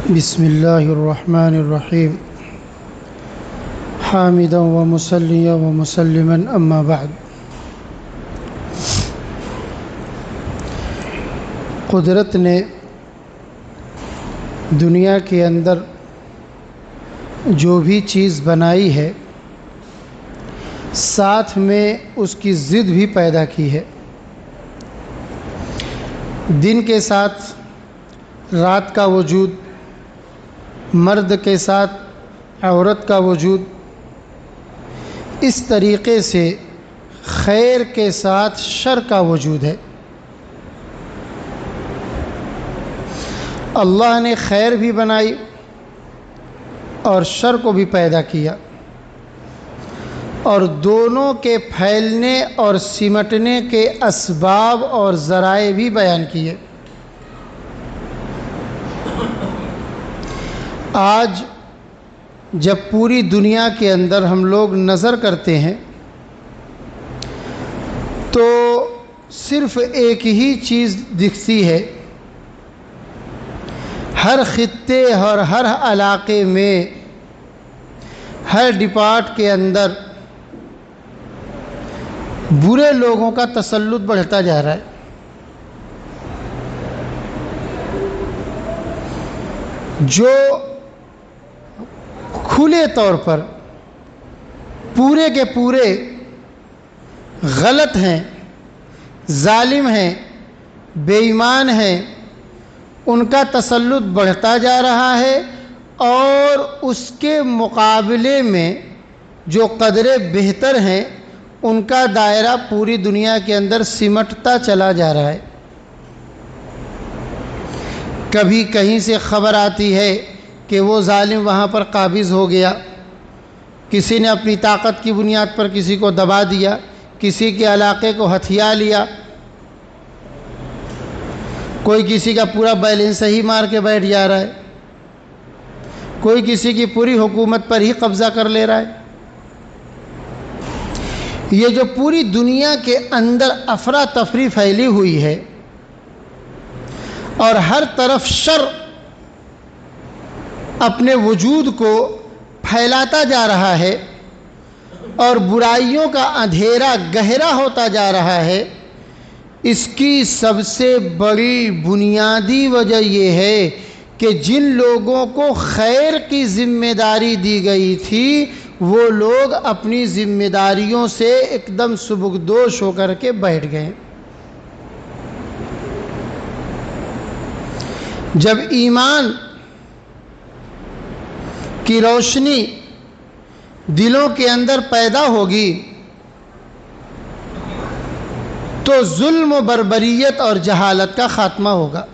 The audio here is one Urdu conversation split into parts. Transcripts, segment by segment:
بسم اللہ الرحمن الرحیم حامدا ومصلیا ومسلما اما بعد۔ قدرت نے دنیا کے اندر جو بھی چیز بنائی ہے ساتھ میں اس کی ضد بھی پیدا کی ہے۔ دن کے ساتھ رات کا وجود، مرد کے ساتھ عورت کا وجود، اس طریقے سے خیر کے ساتھ شر کا وجود ہے۔ اللہ نے خیر بھی بنائی اور شر کو بھی پیدا کیا، اور دونوں کے پھیلنے اور سمٹنے کے اسباب اور ذرائع بھی بیان کیے۔ آج جب پوری دنیا کے اندر ہم لوگ نظر کرتے ہیں تو صرف ایک ہی چیز دکھتی ہے۔ ہر خطے اور ہر علاقے میں، ہر ڈپارٹ کے اندر برے لوگوں کا تسلط بڑھتا جا رہا ہے۔ جو کھلے طور پر پورے کے پورے غلط ہیں، ظالم ہیں، بے ایمان ہیں، ان کا تسلط بڑھتا جا رہا ہے، اور اس کے مقابلے میں جو قدرے بہتر ہیں ان کا دائرہ پوری دنیا کے اندر سمٹتا چلا جا رہا ہے۔ کبھی کہیں سے خبر آتی ہے کہ وہ ظالم وہاں پر قابض ہو گیا، کسی نے اپنی طاقت کی بنیاد پر کسی کو دبا دیا، کسی کے علاقے کو ہتھیا لیا، کوئی کسی کا پورا بیلنس ہی مار کے بیٹھ جا رہا ہے، کوئی کسی کی پوری حکومت پر ہی قبضہ کر لے رہا ہے۔ یہ جو پوری دنیا کے اندر افراتفری پھیلی ہوئی ہے اور ہر طرف شر اپنے وجود کو پھیلاتا جا رہا ہے اور برائیوں کا اندھیرا گہرا ہوتا جا رہا ہے، اس کی سب سے بڑی بنیادی وجہ یہ ہے کہ جن لوگوں کو خیر کی ذمہ داری دی گئی تھی وہ لوگ اپنی ذمہ داریوں سے ایک دم سبکدوش ہو کر کے بیٹھ گئے۔ جب ایمان کی روشنی دلوں کے اندر پیدا ہوگی تو ظلم و بربریت اور جہالت کا خاتمہ ہوگا۔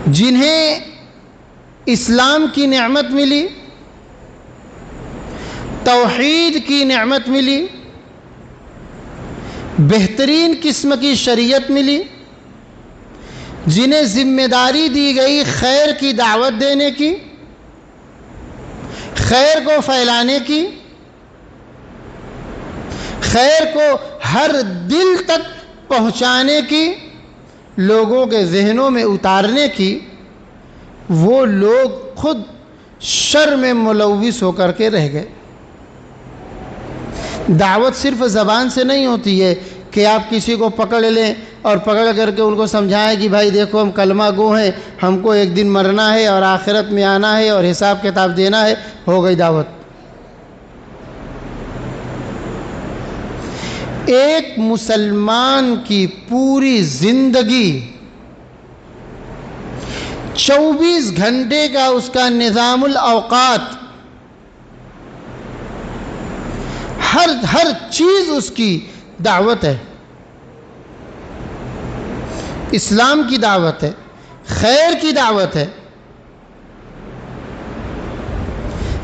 جنہیں اسلام کی نعمت ملی، توحید کی نعمت ملی، بہترین قسم کی شریعت ملی، جنہیں ذمہ داری دی گئی خیر کی دعوت دینے کی، خیر کو پھیلانے کی، خیر کو ہر دل تک پہنچانے کی، لوگوں کے ذہنوں میں اتارنے کی، وہ لوگ خود شر میں ملوث ہو کر کے رہ گئے۔ دعوت صرف زبان سے نہیں ہوتی ہے کہ آپ کسی کو پکڑ لیں اور پکڑ کر کے ان کو سمجھائیں کہ بھائی دیکھو ہم کلمہ گو ہیں، ہم کو ایک دن مرنا ہے اور آخرت میں آنا ہے اور حساب کتاب دینا ہے، ہو گئی دعوت۔ ایک مسلمان کی پوری زندگی 24 گھنٹے کا اس کا نظام الاوقات، ہر چیز اس کی دعوت ہے، اسلام کی دعوت ہے، خیر کی دعوت ہے۔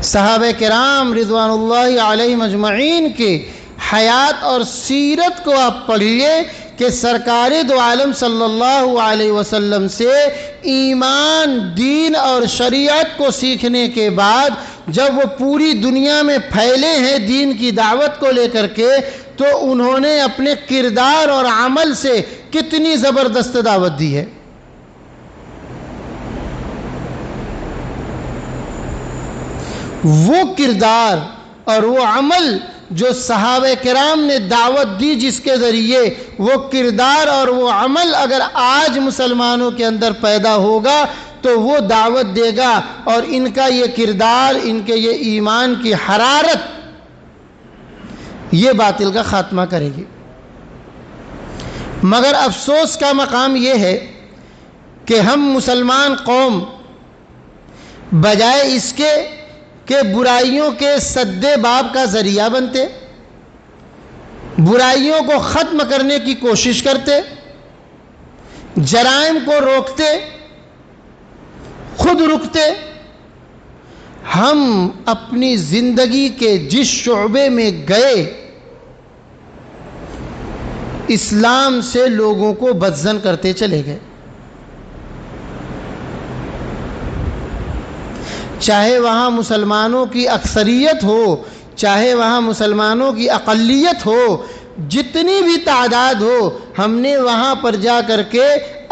صحابہ کرام رضوان اللہ علیہم اجمعین کے حیات اور سیرت کو آپ پڑھیے کہ سرکار دو عالم صلی اللہ علیہ وسلم سے ایمان، دین اور شریعت کو سیکھنے کے بعد جب وہ پوری دنیا میں پھیلے ہیں دین کی دعوت کو لے کر کے، تو انہوں نے اپنے کردار اور عمل سے کتنی زبردست دعوت دی ہے. وہ کردار اور وہ عمل جو صحابہ کرام نے دعوت دی، جس کے ذریعے وہ کردار اور وہ عمل اگر آج مسلمانوں کے اندر پیدا ہوگا تو وہ دعوت دے گا، اور ان کا یہ کردار، ان کے یہ ایمان کی حرارت یہ باطل کا خاتمہ کرے گی. مگر افسوس کا مقام یہ ہے کہ ہم مسلمان قوم بجائے اس کے کہ برائیوں کے سد باب کا ذریعہ بنتے، برائیوں کو ختم کرنے کی کوشش کرتے، جرائم کو روکتے، خود رکتے، ہم اپنی زندگی کے جس شعبے میں گئے اسلام سے لوگوں کو بدظن کرتے چلے گئے. چاہے وہاں مسلمانوں کی اکثریت ہو، چاہے وہاں مسلمانوں کی اقلیت ہو، جتنی بھی تعداد ہو، ہم نے وہاں پر جا کر کے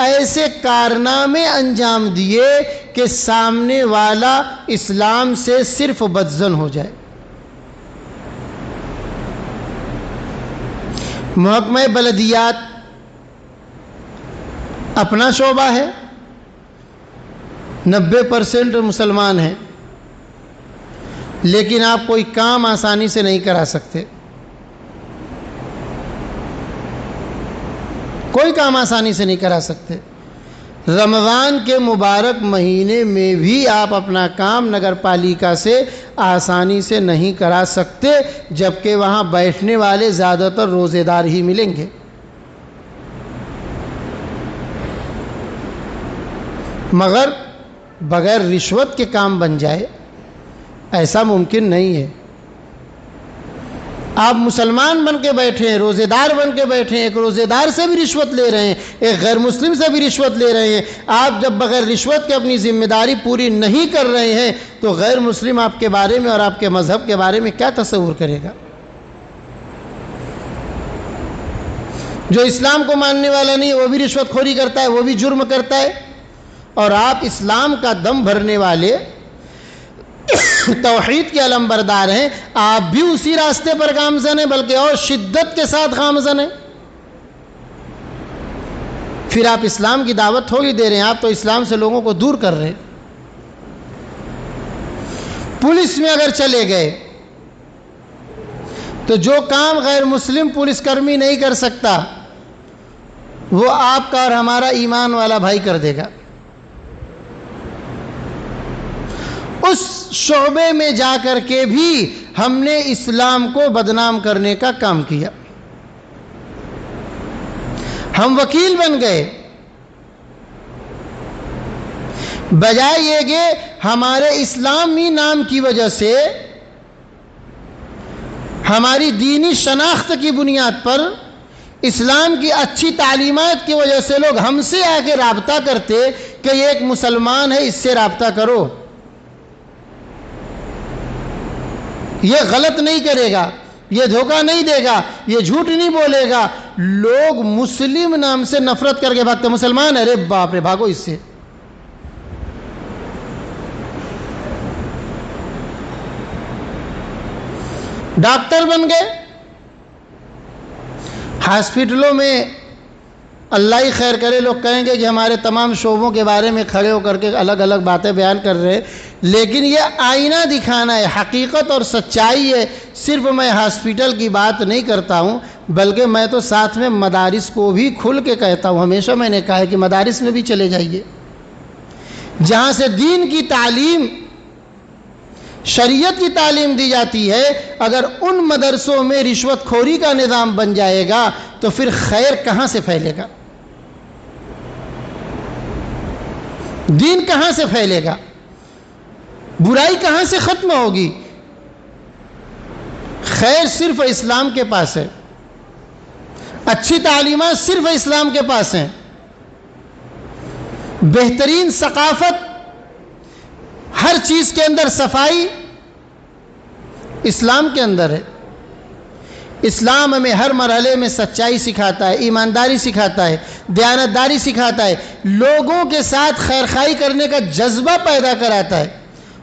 ایسے کارنامے انجام دیے کہ سامنے والا اسلام سے صرف بدظن ہو جائے. محکمہ بلدیات اپنا شعبہ ہے، 90% مسلمان ہیں، لیکن آپ کوئی کام آسانی سے نہیں کرا سکتے. کوئی کام آسانی سے نہیں کرا سکتے. رمضان کے مبارک مہینے میں بھی آپ اپنا کام نگر پالیکا سے آسانی سے نہیں کرا سکتے، جبکہ وہاں بیٹھنے والے زیادہ تر روزے دار ہی ملیں گے. مگر بغیر رشوت کے کام بن جائے ایسا ممکن نہیں ہے. آپ مسلمان بن کے بیٹھے ہیں، روزے دار بن کے بیٹھے ہیں، ایک روزے دار سے بھی رشوت لے رہے ہیں، ایک غیر مسلم سے بھی رشوت لے رہے ہیں. آپ جب بغیر رشوت کے اپنی ذمہ داری پوری نہیں کر رہے ہیں تو غیر مسلم آپ کے بارے میں اور آپ کے مذہب کے بارے میں کیا تصور کرے گا؟ جو اسلام کو ماننے والا نہیں وہ بھی رشوت خوری کرتا ہے، وہ بھی جرم کرتا ہے، اور آپ اسلام کا دم بھرنے والے توحید کے علم بردار ہیں، آپ بھی اسی راستے پر گامزن ہیں، بلکہ اور شدت کے ساتھ گامزن ہیں. پھر آپ اسلام کی دعوت تھوڑی دے رہے ہیں، آپ تو اسلام سے لوگوں کو دور کر رہے ہیں. پولیس میں اگر چلے گئے تو جو کام غیر مسلم پولیس کرمی نہیں کر سکتا وہ آپ کا اور ہمارا ایمان والا بھائی کر دے گا. اس شعبے میں جا کر کے بھی ہم نے اسلام کو بدنام کرنے کا کام کیا. ہم وکیل بن گئے، بجائے یہ کہ ہمارے اسلامی نام کی وجہ سے، ہماری دینی شناخت کی بنیاد پر، اسلام کی اچھی تعلیمات کی وجہ سے لوگ ہم سے آ کے رابطہ کرتے کہ یہ ایک مسلمان ہے، اس سے رابطہ کرو، یہ غلط نہیں کرے گا، یہ دھوکہ نہیں دے گا، یہ جھوٹ نہیں بولے گا. لوگ مسلم نام سے نفرت کر کے بھاگتے، مسلمان ہے، ارے باپ رے بھاگو اس سے. ڈاکٹر بن گئے، ہاسپٹلوں میں اللہ ہی خیر کرے، لوگ کہیں گے کہ ہمارے تمام شعبوں کے بارے میں کھڑے ہو کر کے الگ الگ باتیں بیان کر رہے ہیں، لیکن یہ آئینہ دکھانا ہے، حقیقت اور سچائی ہے. صرف میں ہاسپٹل کی بات نہیں کرتا ہوں، بلکہ میں تو ساتھ میں مدارس کو بھی کھل کے کہتا ہوں. ہمیشہ میں نے کہا ہے کہ مدارس میں بھی چلے جائیے، جہاں سے دین کی تعلیم، شریعت کی تعلیم دی جاتی ہے. اگر ان مدرسوں میں رشوت خوری کا نظام بن جائے گا تو پھر خیر کہاں سے پھیلے گا؟ دین کہاں سے پھیلے گا؟ برائی کہاں سے ختم ہوگی؟ خیر صرف اسلام کے پاس ہے، اچھی تعلیمات صرف اسلام کے پاس ہیں، بہترین ثقافت، ہر چیز کے اندر صفائی اسلام کے اندر ہے. اسلام ہمیں ہر مرحلے میں سچائی سکھاتا ہے، ایمانداری سکھاتا ہے، دیانتداری سکھاتا ہے، لوگوں کے ساتھ خیرخواہی کرنے کا جذبہ پیدا کراتا ہے،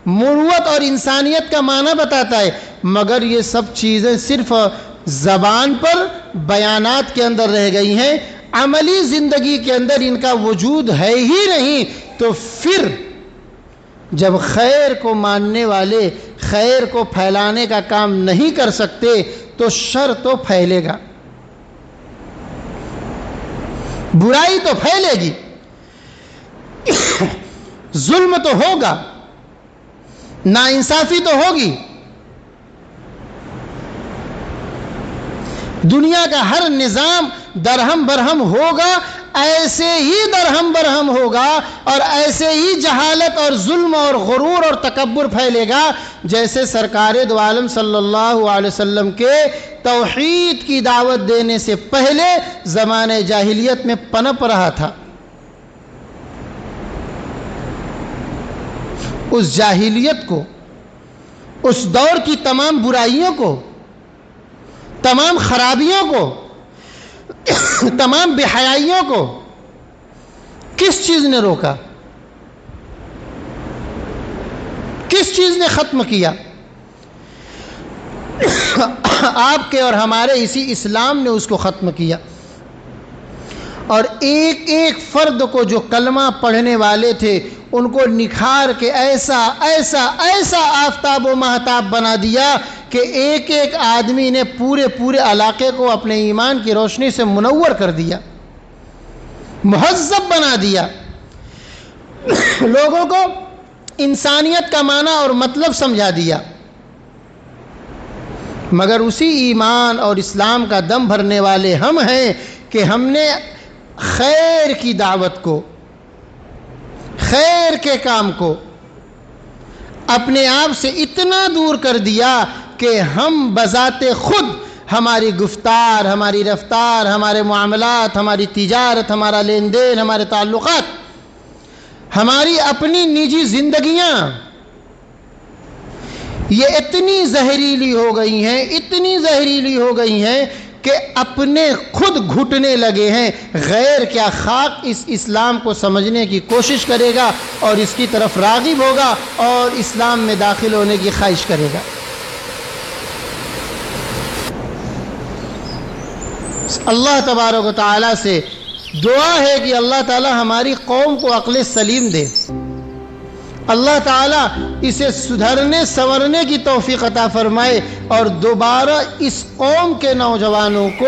مروت اور انسانیت کا معنی بتاتا ہے، مگر یہ سب چیزیں صرف زبان پر بیانات کے اندر رہ گئی ہیں، عملی زندگی کے اندر ان کا وجود ہے ہی نہیں۔ تو پھر جب خیر کو ماننے والے خیر کو پھیلانے کا کام نہیں کر سکتے تو شر تو پھیلے گا، برائی تو پھیلے گی، ظلم تو ہوگا، ناانصافی تو ہوگی، دنیا کا ہر نظام درہم برہم ہوگا، ایسے ہی درہم برہم ہوگا اور ایسے ہی جہالت اور ظلم اور غرور اور تکبر پھیلے گا جیسے سرکار دو عالم صلی اللہ علیہ وسلم کے توحید کی دعوت دینے سے پہلے زمانہ جاہلیت میں پنپ رہا تھا۔ اس جاہلیت کو، اس دور کی تمام برائیوں کو، تمام خرابیوں کو، تمام بے حیائیوں کو کس چیز نے روکا؟ کس چیز نے ختم کیا؟ آپ کے اور ہمارے اسی اسلام نے اس کو ختم کیا، اور ایک ایک فرد کو جو کلمہ پڑھنے والے تھے ان کو نکھار کے ایسا ایسا ایسا آفتاب و مہتاب بنا دیا کہ ایک ایک آدمی نے پورے علاقے کو اپنے ایمان کی روشنی سے منور کر دیا، مہذب بنا دیا، لوگوں کو انسانیت کا معنی اور مطلب سمجھا دیا۔ مگر اسی ایمان اور اسلام کا دم بھرنے والے ہم ہیں کہ ہم نے خیر کی دعوت کو، خیر کے کام کو اپنے آپ سے اتنا دور کر دیا کہ ہم بذات خود ہماری گفتار، ہماری رفتار، ہمارے معاملات، ہماری تجارت، ہمارا لین دین، ہمارے تعلقات، ہماری اپنی نجی زندگیاں یہ اتنی زہریلی ہو گئی ہیں، اتنی زہریلی ہو گئی ہیں کہ اپنے خود گھٹنے لگے ہیں۔ غیر کیا خاک اس اسلام کو سمجھنے کی کوشش کرے گا اور اس کی طرف راغب ہوگا اور اسلام میں داخل ہونے کی خواہش کرے گا۔ اللہ تبارک و تعالیٰ سے دعا ہے کہ اللہ تعالیٰ ہماری قوم کو عقل سلیم دے، اللہ تعالیٰ اسے سدھرنے سنورنے کی توفیق عطا فرمائے اور دوبارہ اس قوم کے نوجوانوں کو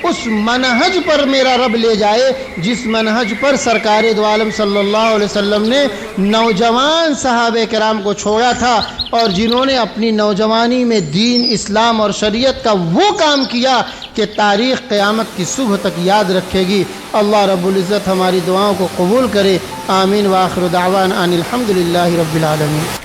اس منہج پر میرا رب لے جائے جس منہج پر سرکار دو عالم صلی اللہ علیہ وسلم نے نوجوان صحابہ کرام کو چھوڑا تھا، اور جنہوں نے اپنی نوجوانی میں دین، اسلام اور شریعت کا وہ کام کیا کہ تاریخ قیامت کی صبح تک یاد رکھے گی۔ اللہ رب العزت ہماری دعاؤں کو قبول کرے، آمین، وآخر دعوانا ان الحمدللہ رب العالمین۔